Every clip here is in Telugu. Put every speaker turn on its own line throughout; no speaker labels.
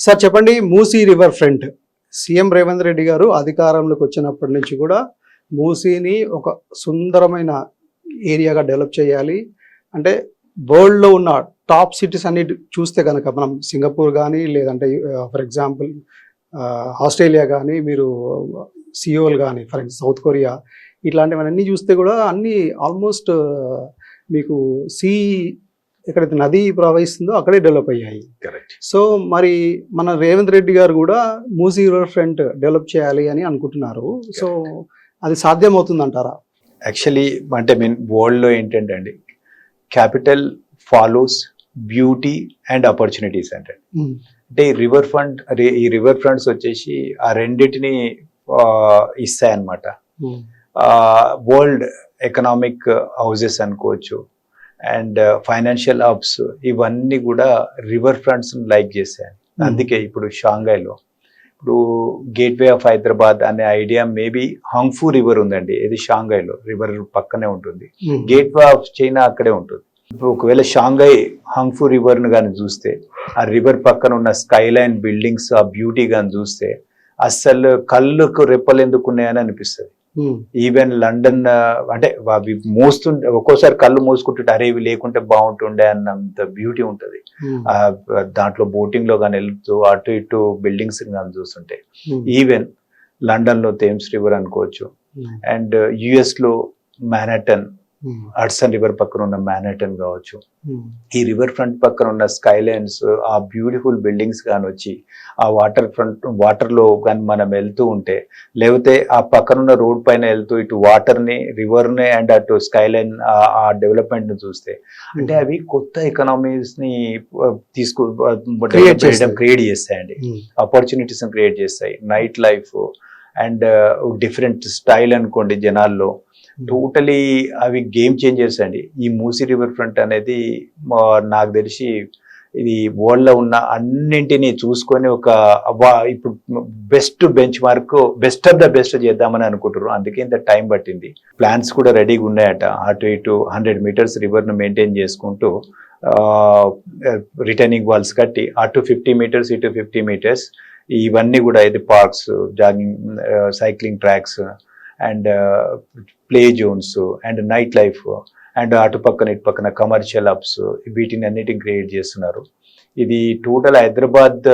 సార్ చెప్పండి, Musi river front CM Revanth Reddy గారు అధికారంలోకి వచ్చినప్పటి నుంచి కూడా మూసీని ఒక సుందరమైన ఏరియాగా డెవలప్ చేయాలి. అంటే వరల్డ్లో ఉన్న టాప్ సిటీస్ అన్ని చూస్తే కనుక మనం సింగపూర్ కానీ లేదంటే ఫర్ ఎగ్జాంపుల్ ఆస్ట్రేలియా కానీ మీరు సియోల్ కానీ ఫర్ సౌత్ కొరియా ఇట్లాంటివన్నీ చూస్తే కూడా అన్నీ ఆల్మోస్ట్ మీకు ఎక్కడైతే నది ప్రవహిస్తుందో అక్కడే డెవలప్ అయ్యాయి.
కరెక్ట్.
సో మరి మన రేవంత్ రెడ్డి గారు కూడా మూసీ రివర్ ఫ్రంట్ డెవలప్ చేయాలి అని అనుకుంటున్నారు. సో అది సాధ్యమవుతుంది అంటారా?
యాక్చువల్లీ అంటే వరల్డ్లో ఏంటంటే అండి, capital follows beauty and opportunities అంటే ఈ రివర్ ఫ్రంట్స్ వచ్చేసి ఆ రెండింటిని ఇస్తాయన్నమాట. వరల్డ్ ఎకనామిక్ హౌజెస్ అనుకోవచ్చు అండ్ ఫైనాన్షియల్ హబ్స్ ఇవన్నీ కూడా రివర్ ఫ్రంట్స్ లైక్ చేశాయి. అందుకే ఇప్పుడు షాంఘైలో ఇప్పుడు గేట్వే ఆఫ్ హైదరాబాద్ అనే ఐడియా మేబీ హాంగ్ఫూ రివర్ ఉందండి, ఇది షాంఘైలో రివర్ పక్కనే ఉంటుంది. గేట్వే ఆఫ్ చైనా అక్కడే ఉంటుంది. ఇప్పుడు ఒకవేళ షాంఘై హాంగ్ఫూ రివర్ ను కానీ చూస్తే, ఆ రివర్ పక్కన ఉన్న స్కై లైన్ బిల్డింగ్స్ ఆ బ్యూటీ కానీ చూస్తే అస్సలు కళ్ళకు రెప్పలు ఎందుకు ఉన్నాయని అనిపిస్తుంది. ఈవెన్ లండన్ అంటే అవి మోస్తుంటే ఒక్కోసారి కళ్ళు మోసుకుంటుంటే అరే ఇవి లేకుంటే బాగుంటుండే అన్నంత బ్యూటీ ఉంటుంది. దాంట్లో బోటింగ్ లో కానీ వెళ్తూ అటు ఇటు బిల్డింగ్స్ కానీ చూస్తుంటే, ఈవెన్ లండన్ లో థేమ్స్ రివర్ అనుకోవచ్చు అండ్ యుఎస్ లో మ్యాన్హాటన్ హడ్సన్ రివర్ పక్కన ఉన్న మ్యాన్హాటన్ కావచ్చు, ఈ రివర్ ఫ్రంట్ పక్కన ఉన్న స్కై లైన్స్ ఆ బ్యూటిఫుల్ బిల్డింగ్స్ కానీ వచ్చి ఆ వాటర్ లో కానీ మనం వెళ్తూ ఉంటే, లేకపోతే ఆ పక్కన ఉన్న రోడ్ పైన వెళ్తూ ఇటు వాటర్ ని రివర్ ని అండ్ అటు స్కై లైన్ ఆ డెవలప్మెంట్ ని చూస్తే, అంటే అవి కొత్త ఎకనామీస్ ని క్రియేట్ చేస్తాయండి, ఆపర్చునిటీస్ క్రియేట్ చేస్తాయి. Night life and different style అనుకోండి జనాల్లో, టోటలీ అవి గేమ్ చేంజర్స్ అండి. ఈ మూసీ రివర్ ఫ్రంట్ అనేది నాకు తెలిసి ఇది వరల్డ్ లో ఉన్న అన్నింటినీ చూసుకొని ఒక ఇప్పుడు best bench mark, best of the best చేద్దామని అనుకుంటారు. అందుకే ఇంత టైం పట్టింది. ప్లాన్స్ కూడా రెడీగా ఉన్నాయట. అటు ఇటు 100 మీటర్స్ రివర్ ను మెయింటైన్ చేసుకుంటూ రిటర్నింగ్ వాల్స్ కట్టి అటు 50 మీటర్స్ ఇటు 50 మీటర్స్ ఇవన్నీ కూడా ఇది parks, jogging, cycling tracks and play zones and night life and అటు పక్కన ఇటు పక్కన కమర్షియల్ హబ్స్ వీటిని అన్నిటిని క్రియేట్ చేస్తున్నారు. ఇది టోటల్ హైదరాబాద్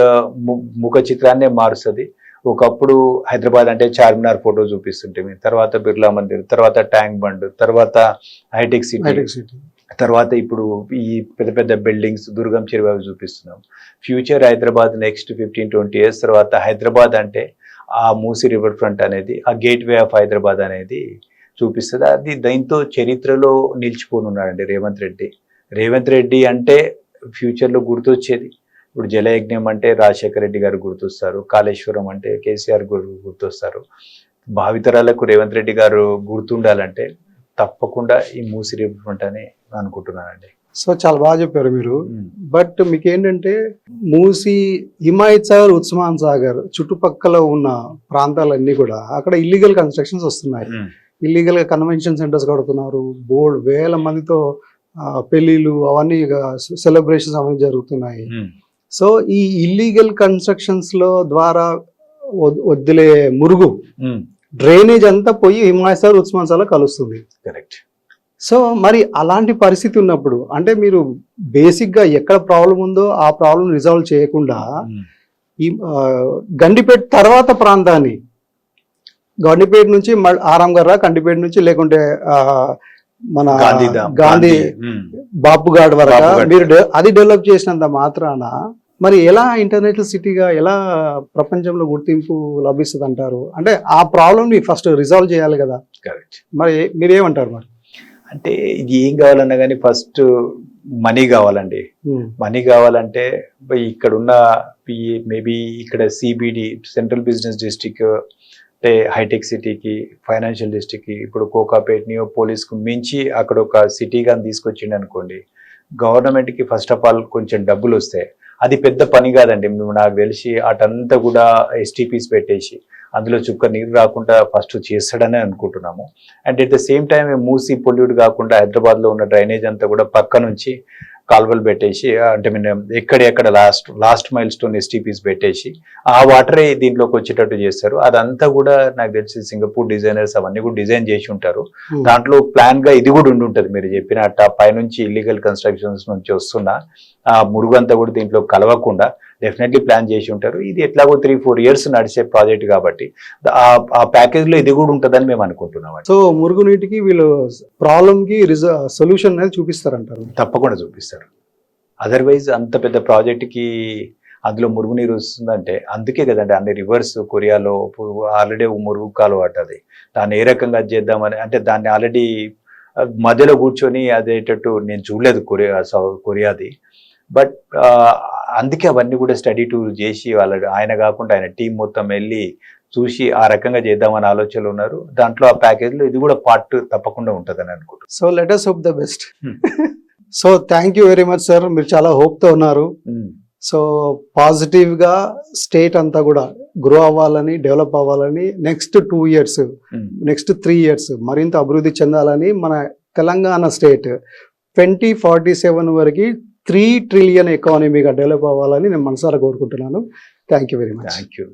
ముఖ చిత్రాన్నే మారుస్తుంది. ఒకప్పుడు హైదరాబాద్ అంటే చార్మినార్ ఫోటో చూపిస్తుంటే, తర్వాత బిర్లా మందిర్, తర్వాత ట్యాంక్ బండ్, తర్వాత హైటెక్ సిటీ, తర్వాత ఇప్పుడు ఈ పెద్ద పెద్ద బిల్డింగ్స్ దుర్గం చెరువు చూపిస్తున్నాం. ఫ్యూచర్ హైదరాబాద్ నెక్స్ట్ 15-20 years తర్వాత హైదరాబాద్ అంటే ఆ మూసీ రివర్ ఫ్రంట్ అనేది, ఆ గేట్వే ఆఫ్ హైదరాబాద్ అనేది చూపిస్తుంది. అది దీంతో చరిత్రలో నిలిచిపోయి ఉన్నాడండి రేవంత్ రెడ్డి అంటే ఫ్యూచర్లో గుర్తొచ్చేది. ఇప్పుడు జలయజ్ఞం అంటే రాజశేఖర రెడ్డి గారు గుర్తొస్తారు, కాళేశ్వరం అంటే కేసీఆర్ గుర్తొస్తారు. భావితరాలకు రేవంత్ రెడ్డి గారు గుర్తుండాలంటే తప్పకుండా ఈ మూసీ రివర్ ఫ్రంట్ అని అనుకుంటున్నానండి.
సో చాలా బాగా చెప్పారు మీరు. బట్ మీకు ఏంటంటే మూసీ, హిమాయత్ సాగర్, ఉస్మాన్ సాగర్ చుట్టుపక్కల ఉన్న ప్రాంతాలన్నీ కూడా అక్కడ ఇల్లీగల్ కన్స్ట్రక్షన్స్ వస్తున్నాయి. ఇల్లీగల్ గా కన్వెన్షన్ సెంటర్స్ కడుతున్నారు. వేల మందితో పెళ్లిళ్ళు అవన్నీ సెలబ్రేషన్స్ అవన్నీ జరుగుతున్నాయి. సో ఈ ఇల్లీగల్ కన్స్ట్రక్షన్స్ లో ద్వారా వదిలే మురుగు డ్రైనేజ్ అంతా పోయి హిమాయత్ సాగర్, ఉస్మాన్ సాగర్ కలుస్తుంది.
కరెక్ట్.
సో మరి అలాంటి పరిస్థితి ఉన్నప్పుడు అంటే మీరు బేసిక్ గా ఎక్కడ ప్రాబ్లం ఉందో ఆ ప్రాబ్లం రిజాల్వ్ చేయకుండా ఈ గండిపేట తర్వాత ప్రాంతాన్ని, గండిపేట నుంచి ఆరాంగర్రా, కండిపేట నుంచి లేకుంటే మన గాంధీ బాపుఘాట్ వరకు మీరు అది డెవలప్ చేసినంత మాత్రాన మరి ఎలా ఇంటర్నేషనల్ సిటీగా ఎలా ప్రపంచంలో గుర్తింపు లభిస్తుంది అంటారు? అంటే ఆ ప్రాబ్లం ని ఫస్ట్ రిజాల్వ్ చేయాలి కదా.
కరెక్ట్.
మరి మీరేమంటారు? మరి
అంటే ఇది ఏం కావాలన్నా కానీ ఫస్ట్ మనీ కావాలండి. మనీ కావాలంటే ఇక్కడ ఉన్న మేబీ ఇక్కడ సిబిడి, సెంట్రల్ బిజినెస్ డిస్ట్రిక్ట్ అంటే హైటెక్ సిటీకి, ఫైనాన్షియల్ డిస్ట్రిక్ట్కి, ఇప్పుడు కోకాపేట్ నియోపోలిస్కు మించి అక్కడ ఒక సిటీగా తీసుకొచ్చిండు అనుకోండి, గవర్నమెంట్కి ఫస్ట్ ఆఫ్ ఆల్ కొంచెం డబ్బులు వస్తాయి. అది పెద్ద పని కాదండి. నాకు తెలిసి అటంతా కూడా ఎస్టీపీస్ పెట్టేసి అందులో చుక్క నీరు రాకుండా ఫస్ట్ చేస్తాడని అనుకుంటున్నాము. And at the same time Musi pollute కాకుండా హైదరాబాద్లో ఉన్న డ్రైనేజ్ అంతా కూడా పక్క నుంచి కాలువలు పెట్టేసి అంటే మీన్ ఎక్కడ లాస్ట్ మైల్ స్టోన్ ఎస్టీపీస్ పెట్టేసి ఆ వాటరే దీంట్లోకి వచ్చేటట్టు చేస్తారు. అదంతా కూడా నాకు తెలిసి సింగపూర్ డిజైనర్స్ అవన్నీ కూడా డిజైన్ చేసి ఉంటారు. దాంట్లో ప్లాన్ గా ఇది కూడా ఉండుంటది మీరు చెప్పినట్ట పైనుంచి ఇల్లీగల్ కన్స్ట్రక్షన్స్ నుంచి వస్తున్న ఆ మురుగు అంతా కూడా దీంట్లో కలవకుండా డెఫినెట్లీ ప్లాన్ చేసి ఉంటారు. ఇది ఎట్లాగో 3-4 years నడిచే ప్రాజెక్ట్ కాబట్టి ఆ ప్యాకేజ్ లో ఇది కూడా ఉంటుందని మేము అనుకుంటున్నాం.
సో మురుగునీటికి వీళ్ళు ప్రాబ్లమ్ కి సొల్యూషన్ అనేది చూపిస్తారంటారు.
తప్పకుండా చూపిస్తారు. అదర్వైజ్ అంత పెద్ద ప్రాజెక్ట్ కి అందులో మురుగునీరు వస్తుందంటే అందుకే కదండి అన్ని రివర్స్ కొరియాలో ఆల్రెడీ మురుగు కాలువ అది దాన్ని ఏ రకంగా చేద్దామని అంటే దాన్ని ఆల్రెడీ మధ్యలో కూర్చొని అదేటట్టు నేను చూడలేదు కొరియాది. బట్ అందుకే అవన్నీ కూడా స్టడీ టూర్ చేసి ఆయన కాకుండా ఆయన టీం మొత్తం వెళ్ళి చూసి ఆ రకంగా చేద్దామని ఆలోచనలు ఉన్నారు. దాంట్లో ఆ ప్యాకేజ్ లో ఇది కూడా పార్ట్ తప్పకుండా ఉంటుందని అనుకుంటున్నాను.
So let us hope the best. So thank you very much sir, మీరు చాలా హోప్ తో ఉన్నారు. సో పాజిటివ్ గా స్టేట్ అంతా కూడా గ్రో అవ్వాలని, డెవలప్ అవ్వాలని, నెక్స్ట్ 2 years, నెక్స్ట్ 3 years మరింత అభివృద్ధి చెందాలని మన తెలంగాణ స్టేట్ 2047 వరకు 3 trillion ఎకానమీగా డెవలప్ అవ్వాలని నేను మనసారా కోరుకుంటున్నాను. Thank you very much.
Thank you.